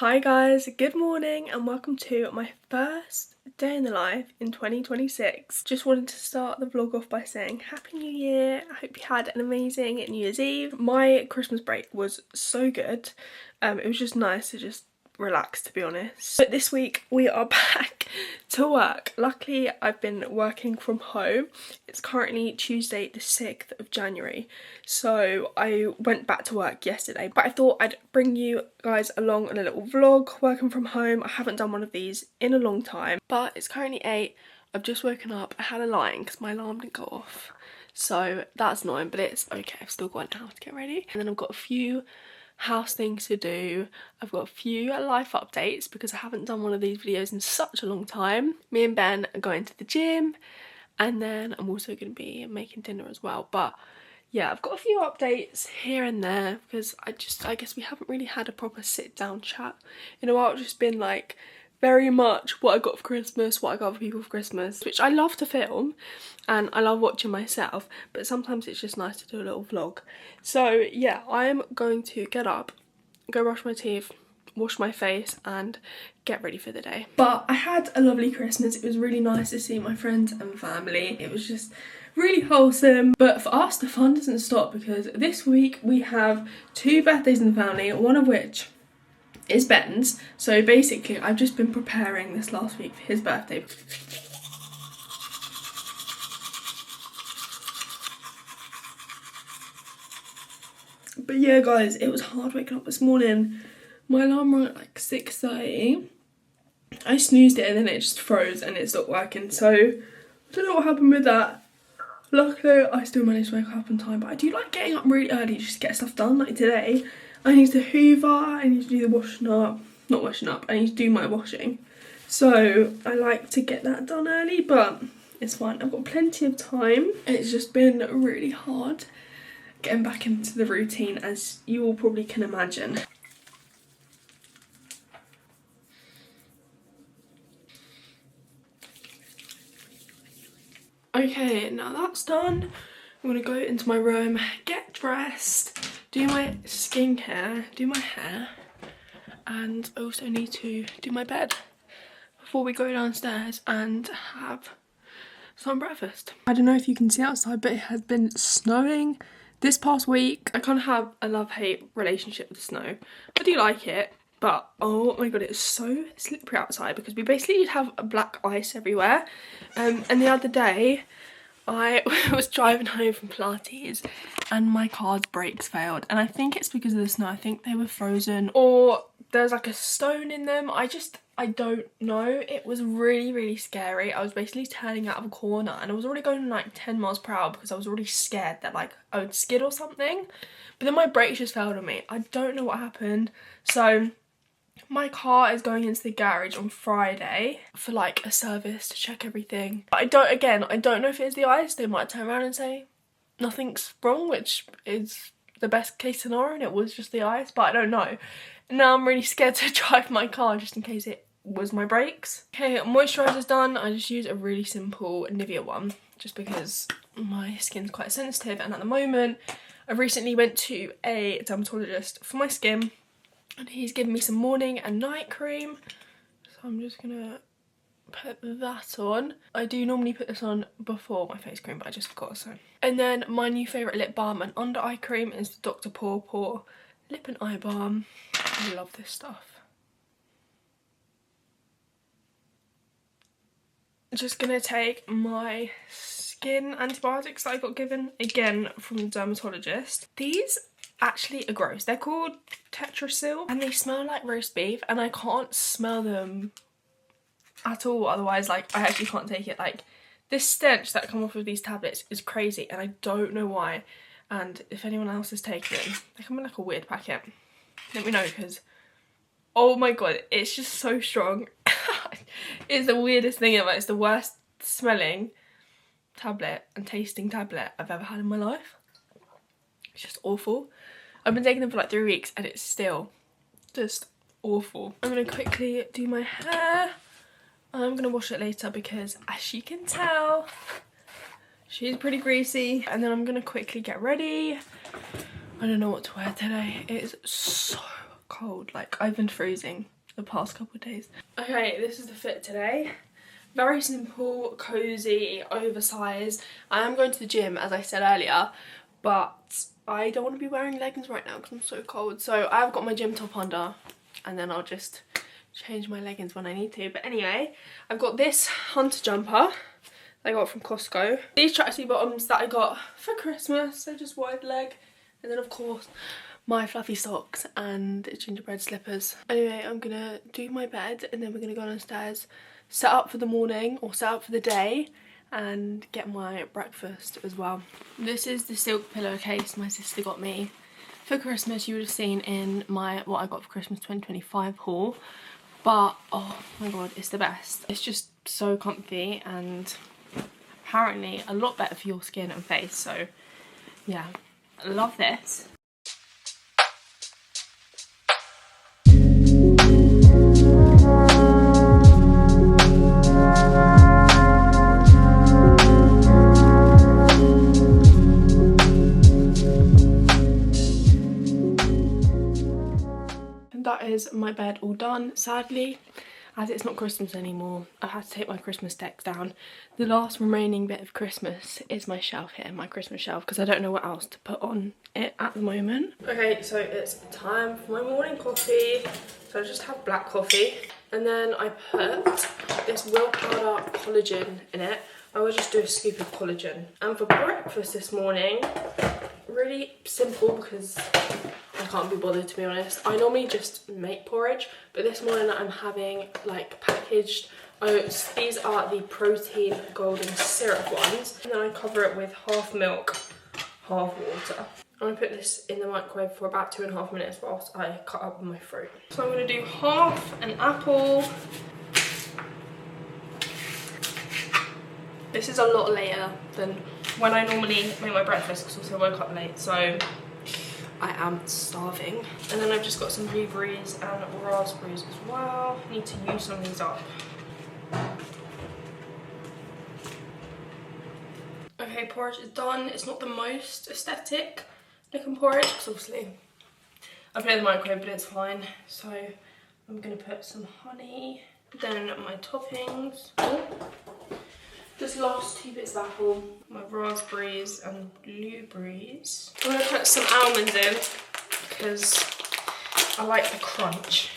Hi guys, good morning and welcome to my first day in the life in 2026. Just wanted to start the vlog off by saying Happy New Year. I hope you had an amazing New Year's Eve. My Christmas break was so good. It was just nice to just relax, to be honest. But this week we are back to work. Luckily I've been working from home. It's currently Tuesday the 6th of January, so I went back to work yesterday, but I thought I'd bring you guys along on a little vlog working from home. I haven't done one of these in a long time, but it's currently 8. I've just woken up. I had a line because my alarm didn't go off, so that's annoying, but it's okay. I've still got an hour to get ready, and then I've got a few house things to do. I've got a few life updates because I haven't done one of these videos in such a long time. Me and Ben are going to the gym, and then I'm also going to be making dinner as well. But yeah, I've got a few updates here and there because I guess we haven't really had a proper sit down chat in a while. It's just been like very much what I got for Christmas, what I got for people for Christmas, which I love to film and I love watching myself, but sometimes it's just nice to do a little vlog. So yeah, I'm going to get up, go brush my teeth, wash my face and get ready for the day. But I had a lovely Christmas. It was really nice to see my friends and family. It was just really wholesome. But for us, the fun doesn't stop because this week we have 2 birthdays in the family, one of which is Ben's. So basically I've just been preparing this last week for his birthday. But yeah guys, it was hard waking up this morning. My alarm rang at like 6:30. I snoozed it and then it just froze and it stopped working, so I don't know what happened with that. Luckily I still managed to wake up on time, but I do like getting up really early just to get stuff done. Like today I need to hoover, I need to do the washing up, not washing up, I need to do my washing. So I like to get that done early, but it's fine. I've got plenty of time. It's just been really hard getting back into the routine, as you all probably can imagine. Okay, now that's done. I'm gonna go into my room, get dressed, do my skincare, do my hair, and I also need to do my bed before we go downstairs and have some breakfast. I don't know if you can see outside, but it has been snowing this past week. I kind of have a love-hate relationship with the snow. I do like it, but oh my god, it's so slippery outside because we basically have black ice everywhere. And the other day I was driving home from Pilates and my car's brakes failed, and I think it's because of the snow. I think they were frozen or there's like a stone in them. I don't know. It was really scary. I was basically turning out of a corner and I was already going like 10 miles per hour because I was already scared that like I would skid or something, but then my brakes just failed on me. I don't know what happened. So my car is going into the garage on Friday for like a service to check everything. But I don't know if it's the ice. They might turn around and say nothing's wrong, which is the best case scenario and it was just the ice, but I don't know. Now I'm really scared to drive my car just in case it was my brakes. Okay, moisturizer's done. I just use a really simple Nivea one just because my skin's quite sensitive, and at the moment I recently went to a dermatologist for my skin and he's given me some morning and night cream, so I'm just gonna put that on. I do normally put this on before my face cream, but I just forgot, so. And then my new favourite lip balm and under eye cream is the Dr. Paw lip and eye balm. I love this stuff. Just gonna take my skin antibiotics that I got given again from the dermatologist. These actually are gross. They're called Tetrasil and they smell like roast beef, and I can't smell them at all otherwise. Like I actually can't take it. Like this stench that come off of these tablets is crazy and I don't know why. And if anyone else has taken them, they come in like a weird packet. Let me know, because oh my god, it's just so strong. It's the weirdest thing ever. It's the worst smelling tablet and tasting tablet I've ever had in my life. It's just awful. I've been taking them for like 3 weeks and it's still just awful. I'm gonna quickly do my hair. I'm gonna wash it later because, as you can tell, she's pretty greasy. And then I'm gonna quickly get ready. I don't know what to wear today. It is so cold. Like, I've been freezing the past couple of days. Okay, this is the fit today. Very simple, cozy, oversized. I am going to the gym, as I said earlier, but I don't want to be wearing leggings right now because I'm so cold. So I've got my gym top under, and then I'll just change my leggings when I need to. But anyway, I've got this hunter jumper that I got from Costco. These tracksuit bottoms that I got for Christmas, so just wide leg. And then of course, my fluffy socks and gingerbread slippers. Anyway, I'm gonna do my bed and then we're gonna go downstairs, set up for the morning or set up for the day, and get my breakfast as well. This is the silk pillowcase my sister got me for Christmas. You would have seen in my what I got for Christmas 2025 haul, but oh my god, it's the best. It's just so comfy and apparently a lot better for your skin and face, so yeah, I love this. That is my bed all done. Sadly, as it's not Christmas anymore, I've had to take my Christmas decks down. The last remaining bit of Christmas is my shelf here, my Christmas shelf, because I don't know what else to put on it at the moment. Okay, so it's time for my morning coffee. So I just have black coffee, and then I put this Will Powder collagen in it. I always just do a scoop of collagen. And for breakfast this morning, really simple because I can't be bothered, to be honest. I normally just make porridge, but this morning I'm having like packaged oats. These are the protein golden syrup ones, and then I cover it with half milk, half water. I'm gonna put this in the microwave for about 2.5 minutes whilst I cut up my fruit. So I'm gonna do half an apple. This is a lot later than when I normally make my breakfast because I woke up late, so I am starving. And then I've just got some blueberries and raspberries as well. Need to use some of these up. Okay, porridge is done. It's not the most aesthetic looking porridge because obviously I put it in the microwave, but it's fine. So I'm gonna put some honey, then my toppings. Just last 2 bits of apple, my raspberries and blueberries. I'm gonna put some almonds in because I like the crunch.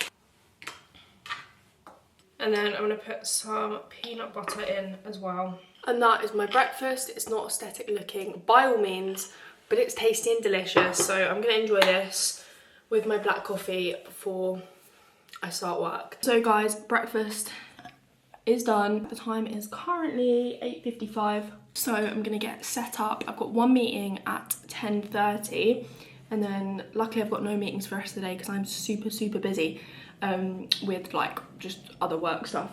And then I'm gonna put some peanut butter in as well. And that is my breakfast. It's not aesthetic looking by all means, but it's tasty and delicious. So I'm gonna enjoy this with my black coffee before I start work. So guys, breakfast is done. The time is currently 8:55, so I'm gonna get set up. I've got one meeting at 10:30, and then luckily I've got no meetings for the rest of the day because I'm super busy with like just other work stuff.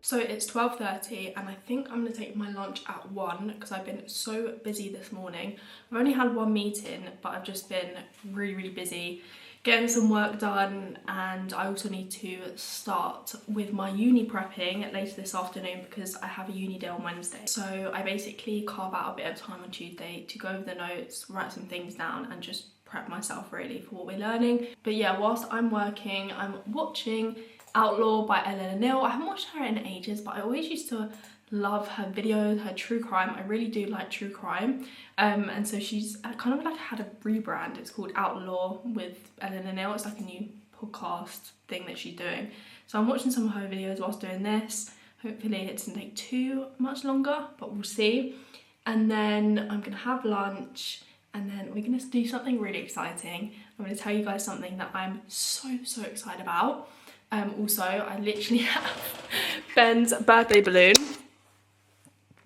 So it's 12:30 and I think I'm gonna take my lunch at 1 because I've been so busy this morning. I've only had one meeting, but I've just been really busy getting some work done, and I also need to start with my uni prepping later this afternoon because I have a uni day on Wednesday. So I basically carve out a bit of time on Tuesday to go over the notes, write some things down and just prep myself really for what we're learning. But yeah, whilst I'm working, I'm watching Outlaw by Ellen Neil. I haven't watched her in ages, but I always used to love her videos, her true crime. I really do like true crime. And so she's kind of like had a rebrand. It's called Outlaw with Ellen Neil. It's like a new podcast thing that she's doing. So I'm watching some of her videos whilst doing this. Hopefully it doesn't take too much longer, but we'll see. And then I'm gonna have lunch, and then we're gonna do something really exciting. I'm gonna tell you guys something that I'm so excited about. Also, I literally have Ben's birthday balloon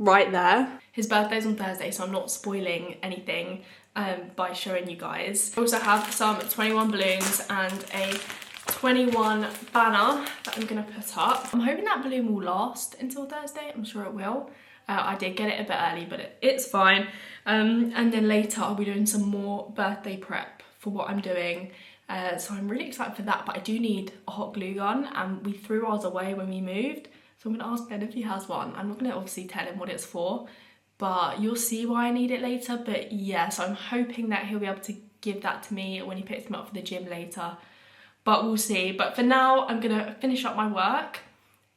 right there. His birthday's on Thursday, so I'm not spoiling anything by showing you guys. I also have some 21 balloons and a 21 banner that I'm gonna put up. I'm hoping that balloon will last until Thursday. I'm sure it will. I did get it a bit early, but it's fine. And then later I'll be doing some more birthday prep for what I'm doing. So I'm really excited for that, but I do need a hot glue gun, and we threw ours away when we moved. So I'm gonna ask Ben if he has one. I'm not gonna obviously tell him what it's for, but you'll see why I need it later. But yeah, so I'm hoping that he'll be able to give that to me when he picks me up for the gym later, but we'll see. But for now, I'm gonna finish up my work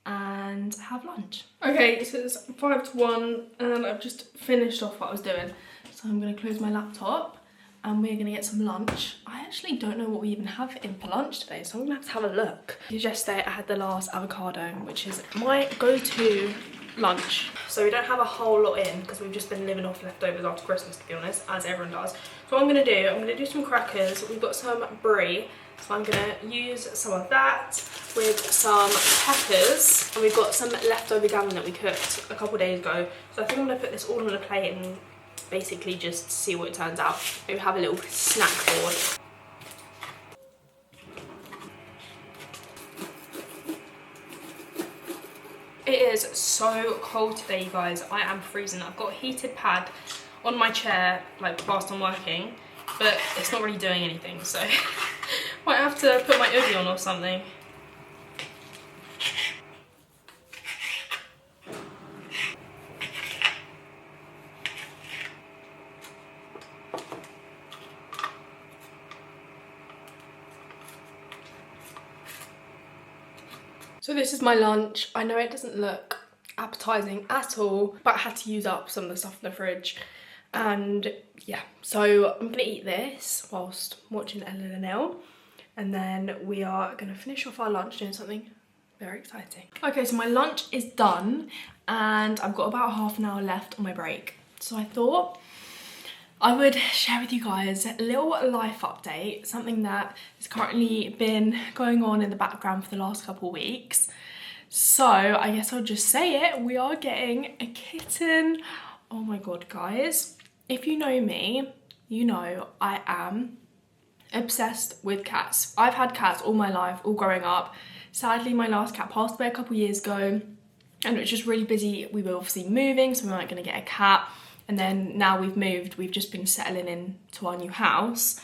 and have lunch. Okay, so it's 5 to 1 and I've just finished off what I was doing. So I'm gonna close my laptop and we're gonna get some lunch. I actually don't know what we even have in for lunch today, so I'm gonna have a look. Yesterday I had the last avocado, which is my go-to lunch. So we don't have a whole lot in because we've just been living off leftovers after Christmas, to be honest, as everyone does. So what I'm gonna do some crackers. We've got some brie, so I'm gonna use some of that with some peppers, and we've got some leftover gammon that we cooked a couple of days ago. So I think I'm gonna put this all on a plate and basically just see what it turns out. Maybe have a little snack board. It is so cold today, you guys. I am freezing. I've got a heated pad on my chair, like whilst I'm working, but it's not really doing anything, so might have to put my hoodie on or something. So this is my lunch. I know it doesn't look appetizing at all, but I had to use up some of the stuff in the fridge. And yeah, so I'm gonna eat this whilst watching Ellen and Elle, and then we are gonna finish off our lunch doing something very exciting. Okay, so my lunch is done and I've got about half an hour left on my break. So I thought I would share with you guys a little life update, something that has currently been going on in the background for the last couple of weeks. So I guess I'll just say it, we are getting a kitten. Oh my God, guys. If you know me, you know I am obsessed with cats. I've had cats all my life, all growing up. Sadly, my last cat passed away a couple of years ago and it was just really busy. We were obviously moving, so we weren't gonna get a cat. And then now we've moved, we've just been settling into our new house.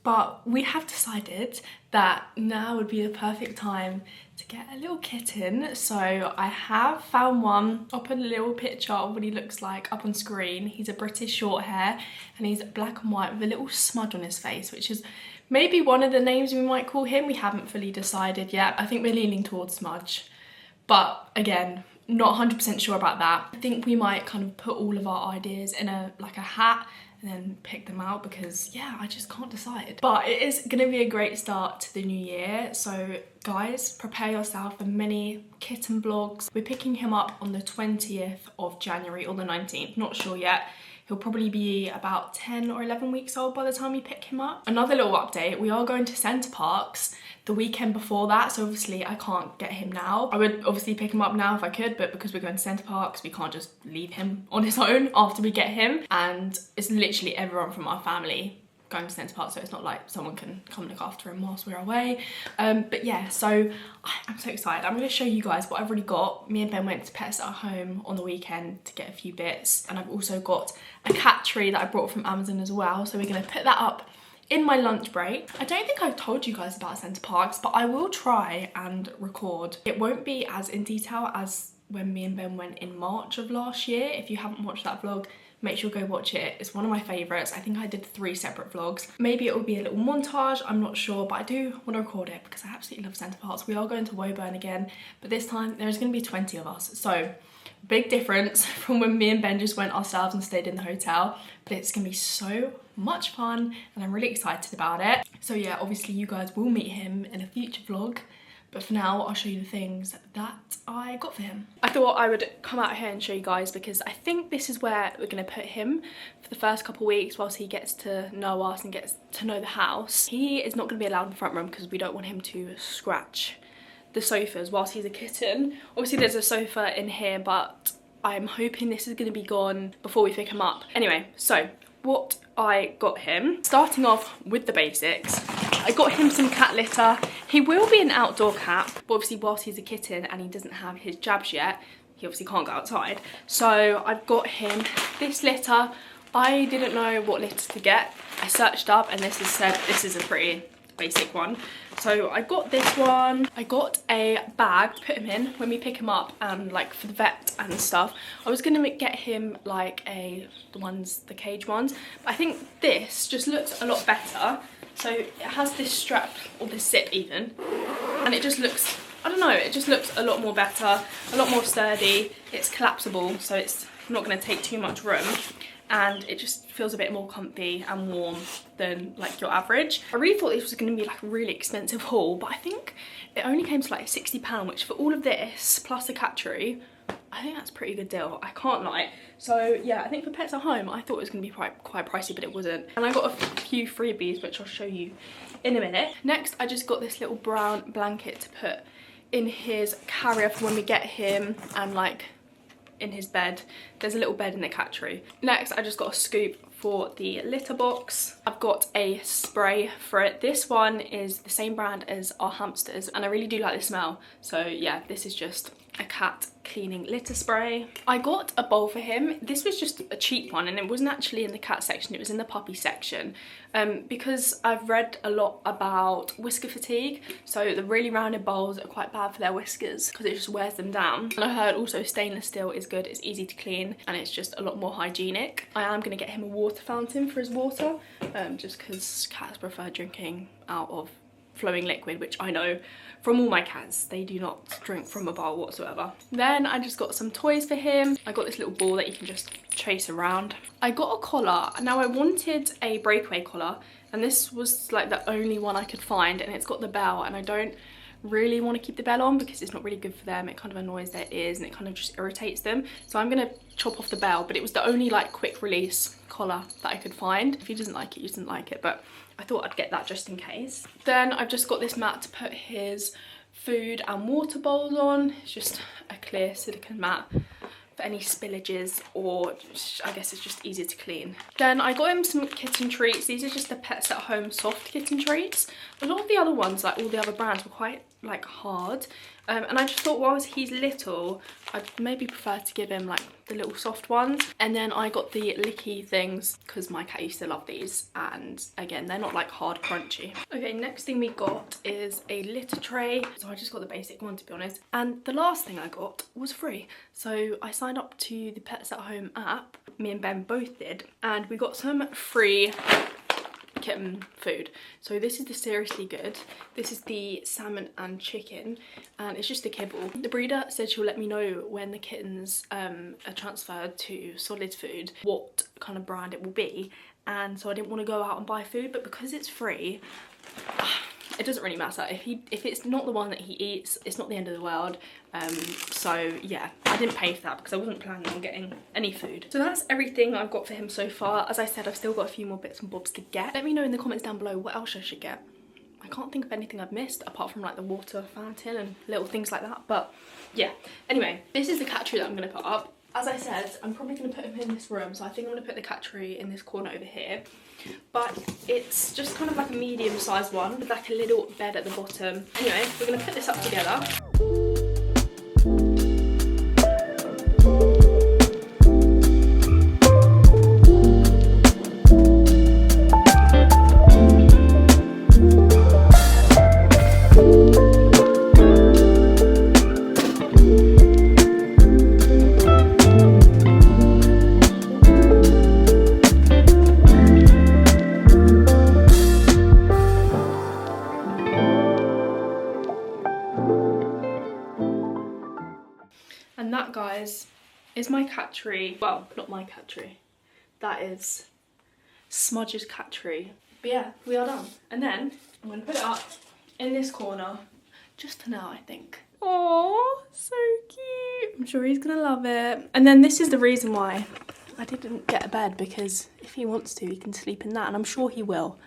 But we have decided that now would be the perfect time to get a little kitten. So I have found one. I'll put a little picture of what he looks like up on screen. He's a British short hair and he's black and white with a little smudge on his face, which is maybe one of the names we might call him. We haven't fully decided yet. I think we're leaning towards smudge. But again, not 100% sure about that. I think we might kind of put all of our ideas in a hat and then pick them out because yeah, I just can't decide. But it is gonna be a great start to the new year. So guys, prepare yourself for many kitten vlogs. We're picking him up on the 20th of January or the 19th, not sure yet. He'll probably be about 10 or 11 weeks old by the time we pick him up. Another little update, we are going to Centre Parcs the weekend before that, so obviously I can't get him now. I would obviously pick him up now if I could, but because we're going to Centre Parcs, we can't just leave him on his own after we get him. And it's literally everyone from our family going to Centre Parcs, so it's not like someone can come look after him whilst we're away. But yeah, so I'm so excited. I'm going to show you guys what I've already got. Me and Ben went to Pets at Home on the weekend to get a few bits, and I've also got a cat tree that I brought from Amazon as well, so we're going to put that up in my lunch break. I don't think I've told you guys about Centre Parcs, but I will try and record. It won't be as in detail as when me and Ben went in March of last year. If you haven't watched that vlog, make sure go watch it. It's one of my favourites. I think I did 3 separate vlogs. Maybe it will be a little montage, I'm not sure, but I do want to record it because I absolutely love Centre Parcs. We are going to Woburn again, but this time there's going to be 20 of us. So big difference from when me and Ben just went ourselves and stayed in the hotel, but it's going to be so much fun and I'm really excited about it. So yeah, obviously you guys will meet him in a future vlog, but for now I'll show you the things that I got for him. I thought I would come out here and show you guys because I think this is where we're going to put him for the first couple of weeks whilst he gets to know us and gets to know the house. He is not going to be allowed in the front room because we don't want him to scratch the sofas whilst he's a kitten. Obviously there's a sofa in here, but I'm hoping this is going to be gone before we pick him up. Anyway, so what I got him, starting off with the basics, I got him some cat litter. He will be an outdoor cat, but obviously whilst he's a kitten and he doesn't have his jabs yet, he obviously can't go outside. So I've got him this litter. I didn't know what litter to get. I searched up and this has said this is a pretty basic one. So I got this one. I got a bag to put him in when we pick him up and like for the vet and stuff. I was gonna get him like the cage ones, but I think this just looks a lot better. So it has this strap, or this zip even, and it just looks, I don't know, it just looks a lot more better, a lot more sturdy. It's collapsible, so it's not going to take too much room, and it just feels a bit more comfy and warm than like your average. I really thought this was going to be like a really expensive haul, but I think it only came to like £60, which for all of this plus the cat tree, I think that's a pretty good deal, I can't lie. So yeah, I think for pets at home, I thought it was going to be quite pricey, but it wasn't. And I got a few freebies, which I'll show you in a minute. Next, I just got this little brown blanket to put in his carrier for when we get him, and like in his bed. There's a little bed in the cat tree. Next, I just got a scoop for the litter box. I've got a spray for it. This one is the same brand as our hamsters, and I really do like the smell. So yeah, this is just a cat cleaning litter spray. I got a bowl for him. This was just a cheap one, and it wasn't actually in the cat section, it was in the puppy section, because I've read a lot about whisker fatigue. So the really rounded bowls are quite bad for their whiskers because it just wears them down. And I heard also stainless steel is good, it's easy to clean, and it's just a lot more hygienic. I am going to get him a water fountain for his water, just because cats prefer drinking out of flowing liquid, which I know from all my cats, they do not drink from a bowl whatsoever. Then I just got some toys for him. I got this little ball that you can just chase around. I got a collar. Now I wanted a breakaway collar, and this was like the only one I could find, and it's got the bell, and I don't really want to keep the bell on because it's not really good for them. It kind of annoys their ears and it kind of just irritates them. So I'm gonna chop off the bell, but it was the only like quick release collar that I could find. If he doesn't like it, he doesn't like it, but I thought I'd get that just in case. Then I've just got this mat to put his food and water bowls on. It's just a clear silicone mat for any spillages, or I guess it's just easier to clean. Then I got him some kitten treats. These are just the Pets at Home soft kitten treats. A lot of the other ones, like all the other brands, were quite like hard, and I just thought whilst he's little, I'd maybe prefer to give him like the little soft ones. And then I got the licky things because my cat used to love these, and again, they're not like hard crunchy. Okay, next thing we got is a litter tray. So I just got the basic one, to be honest, and the last thing I got was free. So I signed up to the Pets at Home app, me and Ben both did, and we got some free kitten food. So this is the Seriously Good. This is the salmon and chicken, and it's just a kibble. The breeder said she'll let me know when the kittens are transferred to solid food what kind of brand it will be, and so I didn't want to go out and buy food, but because it's free, it doesn't really matter. If it's not the one that he eats, it's not the end of the world. So yeah, I didn't pay for that because I wasn't planning on getting any food. So that's everything I've got for him so far. As I said, I've still got a few more bits and bobs to get. Let me know in the comments down below what else I should get. I can't think of anything I've missed apart from like the water fountain and little things like that, but yeah. Anyway, this is the cat tree that I'm going to put up. As I said, I'm probably going to put him in this room, so I think I'm going to put the cat tree in this corner over here. But it's just kind of like a medium-sized one with like a little bed at the bottom. Anyway, we're going to put this up together. And that, guys, is my cat tree. Well, not my cat tree. That is Smudge's cat tree. But yeah, we are done. And then I'm going to put it up in this corner just for now, I think. Oh, so cute. I'm sure he's going to love it. And then this is the reason why I didn't get a bed, because if he wants to, he can sleep in that, and I'm sure he will.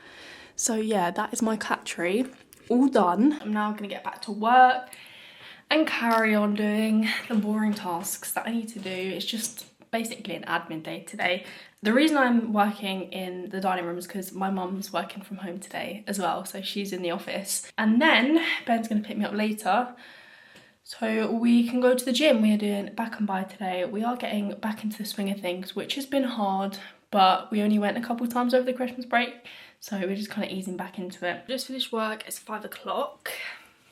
So yeah, that is my cat tree. All done. I'm now going to get back to work and carry on doing the boring tasks that I need to do. It's just basically an admin day today. The reason I'm working in the dining room is because my mum's working from home today as well, so she's in the office. And then Ben's gonna pick me up later so we can go to the gym. We are doing back and by today. We are getting back into the swing of things, which has been hard, but we only went a couple of times over the Christmas break, So we're just kind of easing back into it. I just finished work, it's 5 o'clock.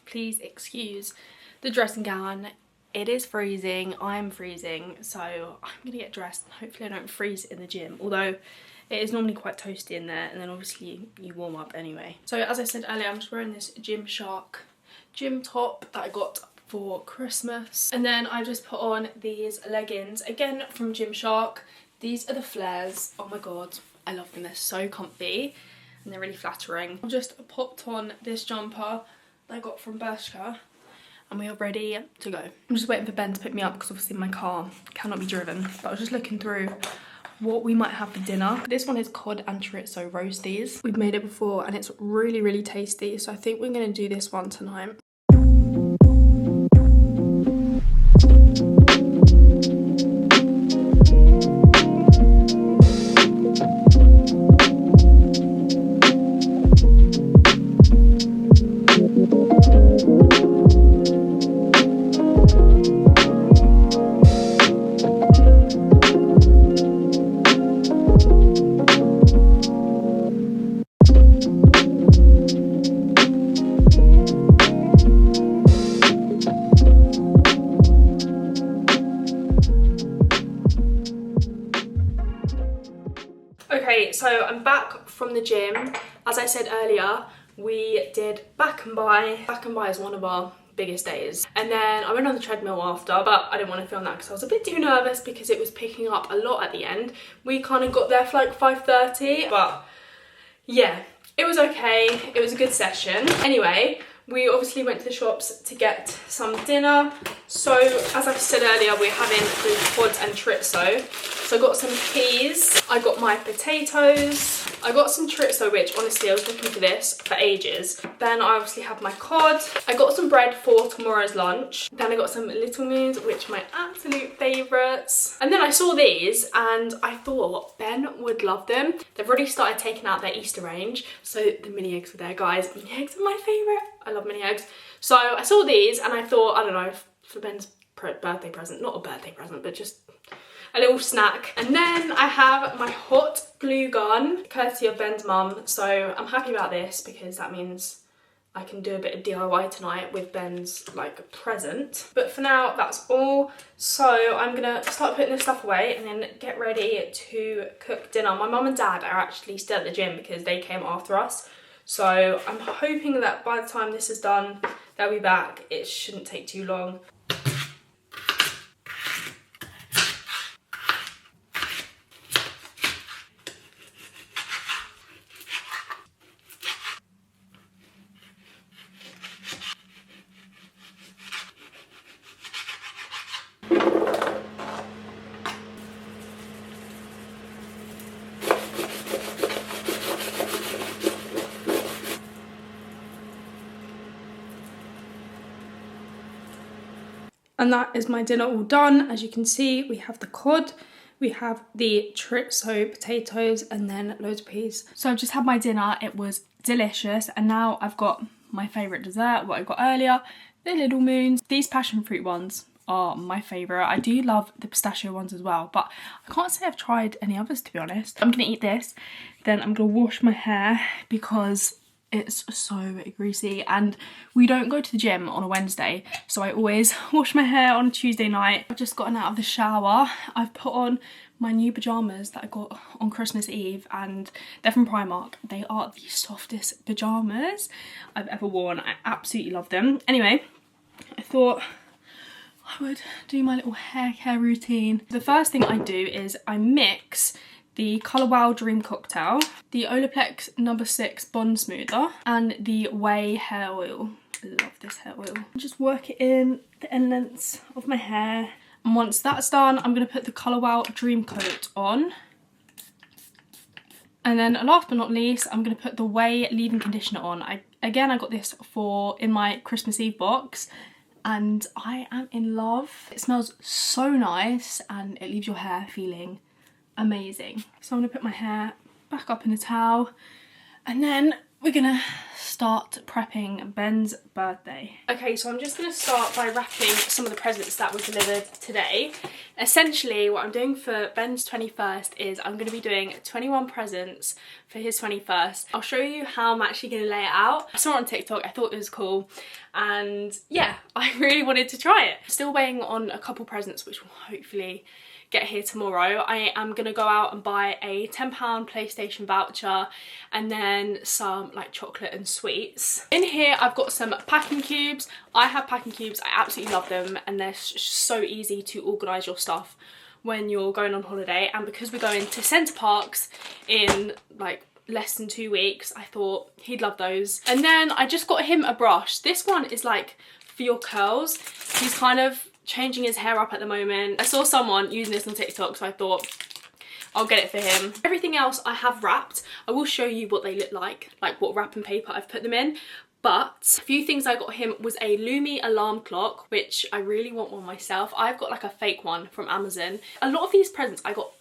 Please excuse the dressing gown. It is freezing, I'm freezing, so I'm gonna get dressed and hopefully I don't freeze in the gym, although it is normally quite toasty in there, and then obviously you warm up anyway. So as I said earlier, I'm just wearing this Gymshark gym top that I got for Christmas. And then I just put on these leggings, again from Gymshark. These are the flares. Oh my god, I love them, they're so comfy and they're really flattering. I've just popped on this jumper that I got from Bershka, and we are ready to go. I'm just waiting for Ben to pick me up because obviously my car cannot be driven. But I was just looking through what we might have for dinner. This one is cod and chorizo roasties. We've made it before and it's really, really tasty. So I think we're gonna do this one tonight. Okay, so I'm back from the gym. As I said earlier, we did back and by. Back and by is one of our biggest days. And then I went on the treadmill after, but I didn't want to film that because I was a bit too nervous because it was picking up a lot at the end. We kind of got there for like 5:30, but yeah, it was okay. It was a good session. Anyway, we obviously went to the shops to get some dinner. So as I said earlier, we're having the cod and chorizo. So I got some peas, I got my potatoes, I got some chorizo, which honestly I was looking for this for ages. Then I obviously have my cod. I got some bread for tomorrow's lunch. Then I got some Little Moons, which are my absolute favourites. And then I saw these and I thought Ben would love them. They've already started taking out their Easter range. So the mini eggs were there, guys. Mini eggs are my favourite. I love mini eggs. So I saw these and I thought, I don't know, for Ben's birthday present, not a birthday present, but just a little snack. And then I have my hot glue gun, courtesy of Ben's mum. So I'm happy about this because that means I can do a bit of DIY tonight with Ben's like present. But for now, that's all. So I'm gonna start putting this stuff away and then get ready to cook dinner. My mum and dad are actually still at the gym because they came after us. So I'm hoping that by the time this is done, they'll be back. It shouldn't take too long. And that is my dinner all done. As you can see, we have the cod, we have the chorizo potatoes, and then loads of peas. So I've just had my dinner, it was delicious, and now I've got my favourite dessert, what I got earlier, the Little Moons. These passion fruit ones are my favourite. I do love the pistachio ones as well, but I can't say I've tried any others, to be honest. I'm gonna eat this, then I'm gonna wash my hair because it's so greasy, and we don't go to the gym on a Wednesday, so I always wash my hair on a Tuesday night. I've just gotten out of the shower. I've put on my new pyjamas that I got on Christmas Eve, and they're from Primark. They are the softest pyjamas I've ever worn. I absolutely love them. Anyway, I thought I would do my little hair care routine. The first thing I do is I mix the Colour Wow Dream Cocktail, the Olaplex No. 6 Bond Smoother, and the Way Hair Oil. I love this hair oil. Just work it in the end lengths of my hair. And once that's done, I'm gonna put the Colour Wow Dream Coat on. And then last but not least, I'm gonna put the Way Leave-In Conditioner on. I got this in my Christmas Eve box, and I am in love. It smells so nice and it leaves your hair feeling amazing. So I'm gonna put my hair back up in a towel, and then we're gonna start prepping Ben's birthday. Okay, so I'm just going to start by wrapping some of the presents that were delivered today. Essentially, what I'm doing for Ben's 21st is I'm going to be doing 21 presents for his 21st. I'll show you how I'm actually going to lay it out. I saw it on TikTok, I thought it was cool, and yeah, I really wanted to try it. Still waiting on a couple presents which will hopefully get here tomorrow. I am gonna go out and buy a £10 PlayStation voucher and then some like chocolate and sweets. In here I've got some packing cubes. I have packing cubes, I absolutely love them, and they're so easy to organise your stuff when you're going on holiday. And because we're going to Centre Parcs in like less than 2 weeks, I thought he'd love those. And then I just got him a brush. This one is like for your curls. He's kind of changing his hair up at the moment. I saw someone using this on TikTok, so I thought I'll get it for him. Everything else I have wrapped. I will show you what they look like what wrapping paper I've put them in. But a few things I got him was a Lumi alarm clock, which I really want one myself. I've got like a fake one from Amazon. A lot of these presents I got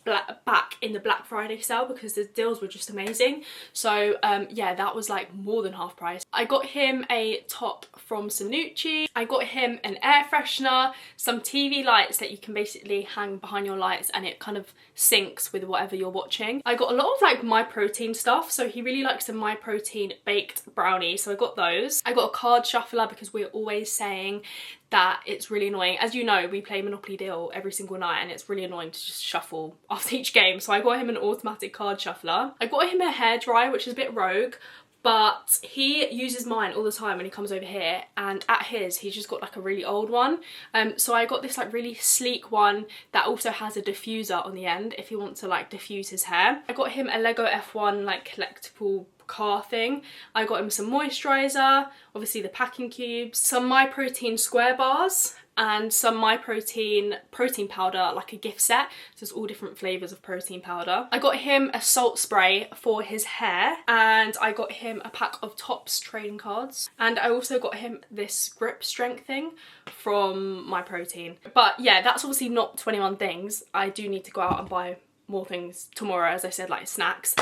back in the Black Friday sale because the deals were just amazing. So yeah, that was like more than half price. I got him a top from Sanucci. I got him an air freshener, some TV lights that you can basically hang behind your lights and it kind of syncs with whatever you're watching. I got a lot of like My Protein stuff, so he really likes the My Protein baked brownie, so I got those. I got a card shuffler because we're always saying that it's really annoying. As you know, we play Monopoly Deal every single night and it's really annoying to just shuffle after each game, so I got him an automatic card shuffler. I got him a hairdryer, which is a bit rogue, but he uses mine all the time when he comes over here, and at his he's just got like a really old one, so I got this like really sleek one that also has a diffuser on the end if he wants to like diffuse his hair. I got him a Lego F1 like collectible car thing. I got him some moisturiser, obviously the packing cubes, some My Protein square bars, and some My Protein protein powder, like a gift set. So there's all different flavours of protein powder. I got him a salt spray for his hair, and I got him a pack of Topps trading cards, and I also got him this grip strength thing from My Protein. But yeah, that's obviously not 21 things. I do need to go out and buy more things tomorrow, as I said, like snacks.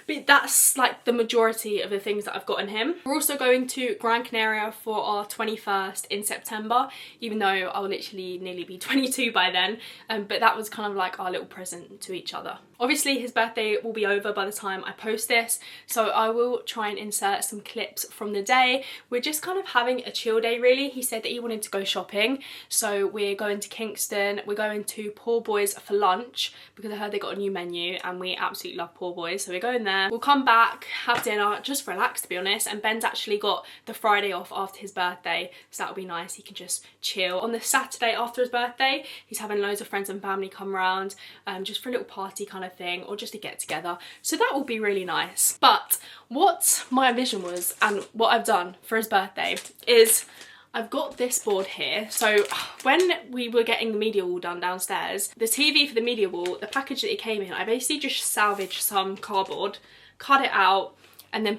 But that's like the majority of the things that I've gotten him. We're also going to Gran Canaria for our 21st in September, even though I'll literally nearly be 22 by then. But that was kind of like our little present to each other. Obviously his birthday will be over by the time I post this, so I will try and insert some clips from the day. We're just kind of having a chill day really. He said that he wanted to go shopping, so we're going to Kingston. We're going to Poor Boys for lunch because I heard they got a new menu and we absolutely love Poor Boys, so we're going there. We'll come back, have dinner, just relax to be honest, and Ben's actually got the Friday off after his birthday, so that'll be nice. He can just chill. On the Saturday after his birthday, he's having loads of friends and family come around, just for a little party kind of thing, or just a get together, so that will be really nice. But what my vision was and what I've done for his birthday is I've got this board here. So when we were getting the media wall done downstairs, the TV for the media wall, the package that it came in, I basically just salvaged some cardboard, cut it out, and then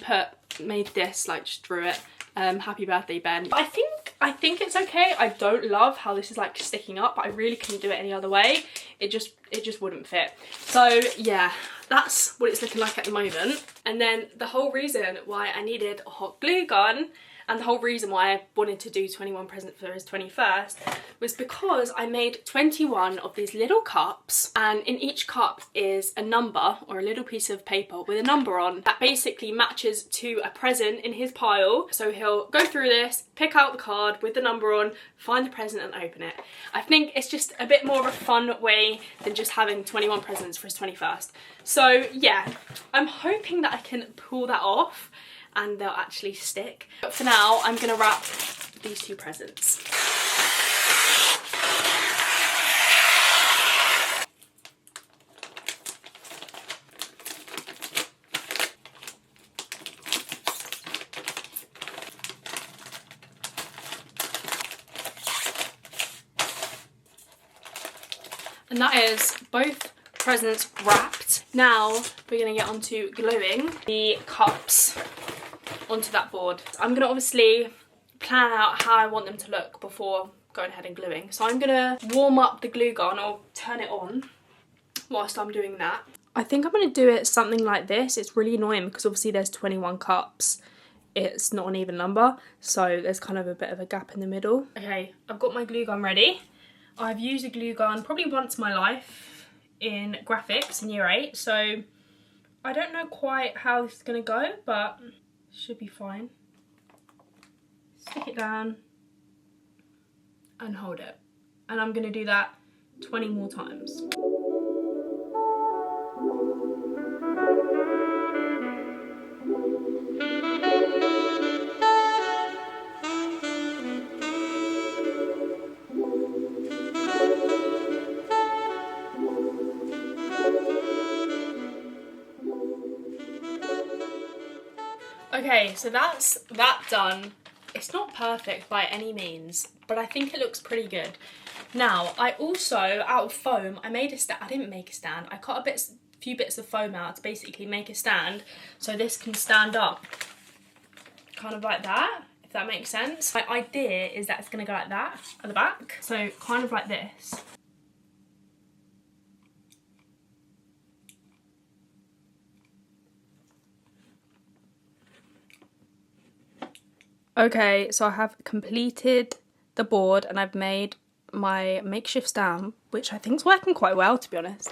made this, like just drew it, happy birthday Ben. But I think it's okay. I don't love how this is like sticking up, but I really couldn't do it any other way. It just wouldn't fit. So yeah, that's what it's looking like at the moment. And then the whole reason why I needed a hot glue gun, and the whole reason why I wanted to do 21 presents for his 21st was because I made 21 of these little cups, and in each cup is a number or a little piece of paper with a number on that basically matches to a present in his pile. So he'll go through this, pick out the card with the number on, find the present and open it. I think it's just a bit more of a fun way than just having 21 presents for his 21st. So yeah, I'm hoping that I can pull that off and they'll actually stick. But for now, I'm gonna wrap these two presents. And that is both presents wrapped. Now we're gonna get onto gluing the cups onto that board. I'm gonna obviously plan out how I want them to look before going ahead and gluing. So I'm gonna warm up the glue gun or turn it on whilst I'm doing that. I think I'm gonna do it something like this. It's really annoying because obviously there's 21 cups it's not an even number, so there's kind of a bit of a gap in the middle. Okay, I've got my glue gun ready. I've used a glue gun probably once in my life in graphics in year 8, so I don't know quite how this is going to go, but it should be fine. Stick it down and hold it. And I'm going to do that 20 more times. Okay, so that's that done. It's not perfect by any means, but I think it looks pretty good. Now, I also, out of foam, I made a stand. I didn't make a stand. I cut a few bits of foam out to basically make a stand so this can stand up kind of like that, if that makes sense. My idea is that it's going to go like that at the back, so kind of like this. Okay, so I have completed the board and I've made my makeshift stand, which I think is working quite well, to be honest.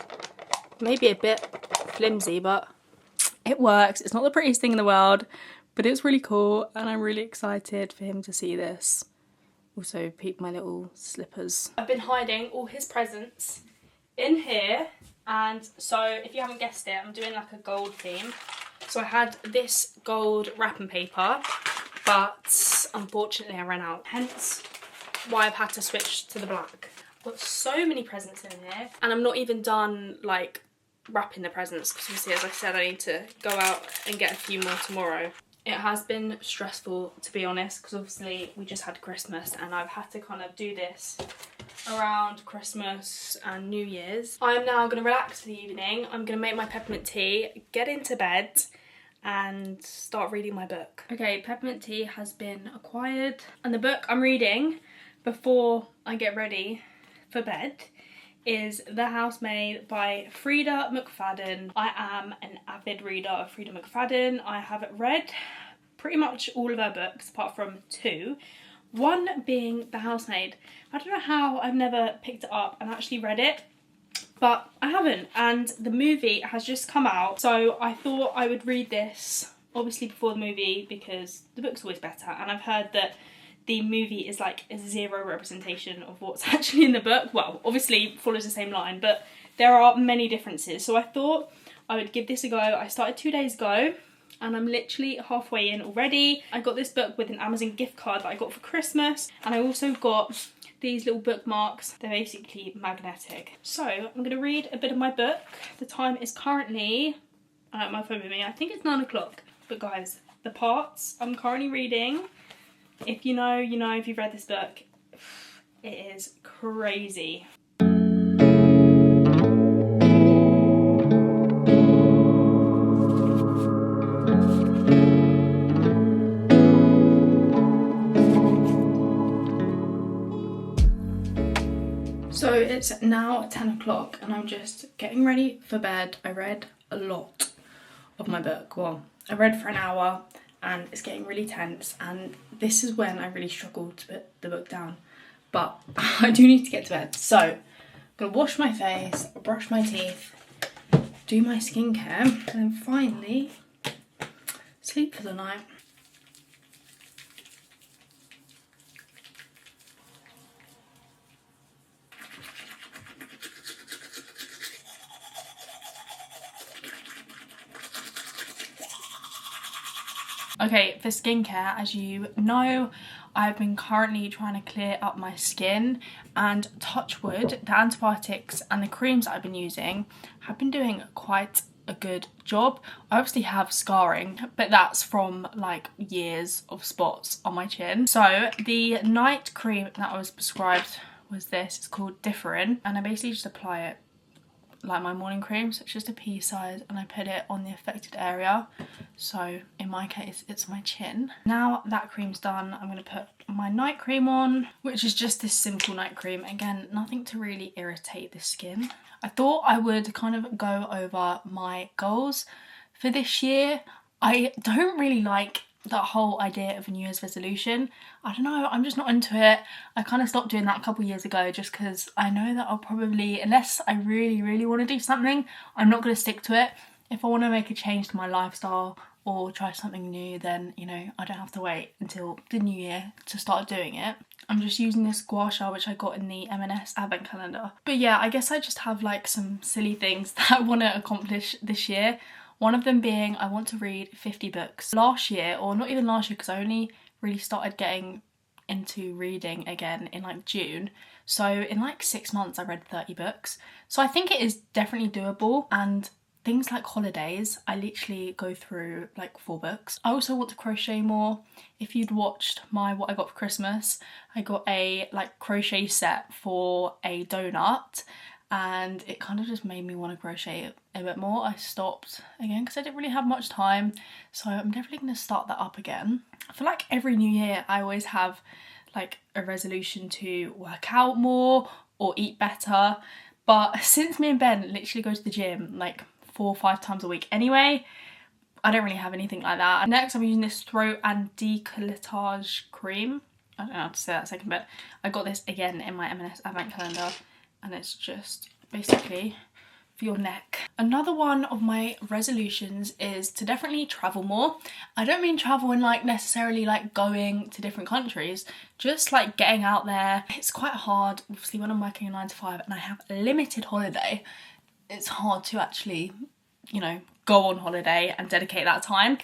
Maybe a bit flimsy, but it works. It's not the prettiest thing in the world, but it's really cool and I'm really excited for him to see this. Also, peep my little slippers. I've been hiding all his presents in here, and so if you haven't guessed it, I'm doing like a gold theme. So I had this gold wrapping paper, but unfortunately I ran out, hence why I've had to switch to the black. I've got so many presents in here, and I'm not even done like wrapping the presents because obviously, as I said, I need to go out and get a few more tomorrow. It has been stressful, to be honest, because obviously we just had Christmas and I've had to kind of do this around Christmas and New Year's. I'm now going to relax for the evening. I'm going to make my peppermint tea, get into bed and start reading my book. Okay, peppermint tea has been acquired, and the book I'm reading before I get ready for bed is The Housemaid by Frida McFadden. I am an avid reader of Frida McFadden. I have read pretty much all of her books apart from 2. One being The Housemaid. I don't know how I've never picked it up and actually read it, but I haven't, and the movie has just come out, so I thought I would read this obviously before the movie because the book's always better, and I've heard that the movie is like a 0 representation of what's actually in the book. Well, obviously follows the same line, but there are many differences, so I thought I would give this a go. I started 2 days ago and I'm literally halfway in already. I got this book with an Amazon gift card that I got for Christmas, and I also got these little bookmarks. They're basically magnetic. So I'm going to read a bit of my book. The time is currently, I have my phone with me, I think it's 9 o'clock. But guys, the parts I'm currently reading, if you know, you know. If you've read this book, it is crazy. So it's now 10 o'clock and I'm just getting ready for bed. I read a lot of my book. Well, I read for an hour and it's getting really tense, and this is when I really struggled to put the book down. But I do need to get to bed. So I'm gonna wash my face, brush my teeth, do my skincare, and then finally sleep for the night. Okay, for skincare, as you know, I've been currently trying to clear up my skin, and touch wood, the antibiotics and the creams that I've been using have been doing quite a good job. I obviously have scarring, but that's from like years of spots on my chin. So the night cream that I was prescribed was this. It's called Differin, and I basically just apply it like my morning cream, so it's just a pea size, and I put it on the affected area. So in my case, it's my chin. Now that cream's done, I'm going to put my night cream on, which is just this simple night cream. Again, nothing to really irritate the skin. I thought I would kind of go over my goals for this year. I don't really like that whole idea of a New Year's resolution. I don't know, I'm just not into it. I kind of stopped doing that a couple years ago just because I know that I'll probably, unless I really want to do something, I'm not going to stick to it. If I want to make a change to my lifestyle or try something new, then, you know, I don't have to wait until the new year to start doing it. I'm just using this gua sha which I got in the M&S advent calendar. But yeah, I guess I just have like some silly things that I want to accomplish this year. One of them being I want to read 50 books. Last year, or not even last year because I only really started getting into reading again in like June. So in like 6 months I read 30 books. So I think it is definitely doable, and things like holidays, I literally go through like 4 books. I also want to crochet more. If you'd watched my what I got for Christmas, I got a like crochet set for a donut, and it kind of just made me want to crochet a bit more. I stopped again because I didn't really have much time, so I'm definitely going to start that up again. I feel like every new year I always have like a resolution to work out more or eat better, but since me and Ben literally go to the gym like 4 or 5 times a week anyway, I don't really have anything like that. Next I'm using this throat and decolletage cream. I don't know how to say that second bit. I got this again in my M&S advent calendar, and it's just basically for your neck. Another one of my resolutions is to definitely travel more. I don't mean travel in like necessarily like going to different countries, just like getting out there. It's quite hard, obviously, when I'm working a 9 to 5 and I have a limited holiday. It's hard to actually, you know, go on holiday and dedicate that time.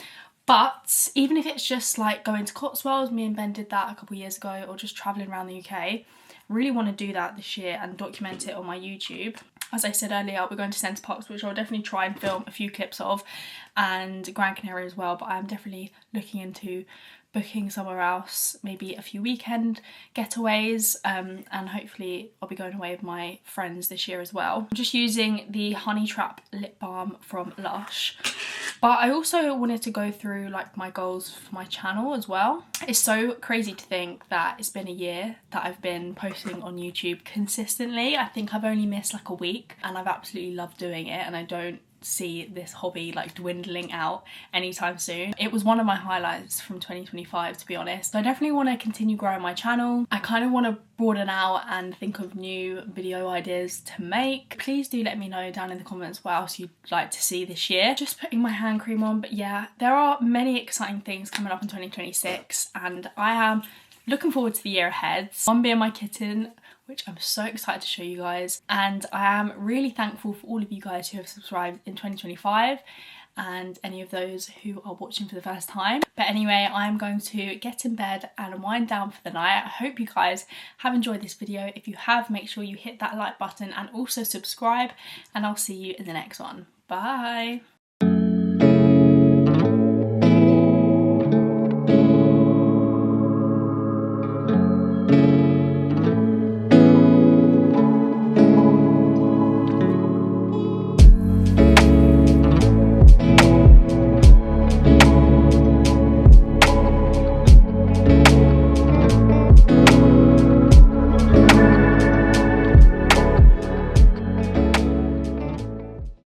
But even if it's just like going to Cotswolds, me and Ben did that a couple of years ago, or just travelling around the UK, I really want to do that this year and document it on my YouTube. As I said earlier, I'll be going to Centre Parcs, which I'll definitely try and film a few clips of, and Gran Canaria as well, but I'm definitely looking into booking somewhere else, maybe a few weekend getaways, and hopefully I'll be going away with my friends this year as well. I'm just using the Honey Trap lip balm from Lush, but I also wanted to go through like my goals for my channel as well. It's so crazy to think that it's been a year that I've been posting on YouTube consistently. I think I've only missed like a week, and I've absolutely loved doing it, and I don't see this hobby like dwindling out anytime soon. It was one of my highlights from 2025, to be honest. So I definitely want to continue growing my channel. I kind of want to broaden out and think of new video ideas to make. Please do let me know down in the comments what else you'd like to see this year. Just putting my hand cream on, but yeah, there are many exciting things coming up in 2026, and I am looking forward to the year ahead. One being my kitten, which I'm so excited to show you guys, and I am really thankful for all of you guys who have subscribed in 2025 and any of those who are watching for the first time. But anyway, I'm going to get in bed and wind down for the night. I hope you guys have enjoyed this video. If you have, make sure you hit that like button and also subscribe, and I'll see you in the next one. Bye!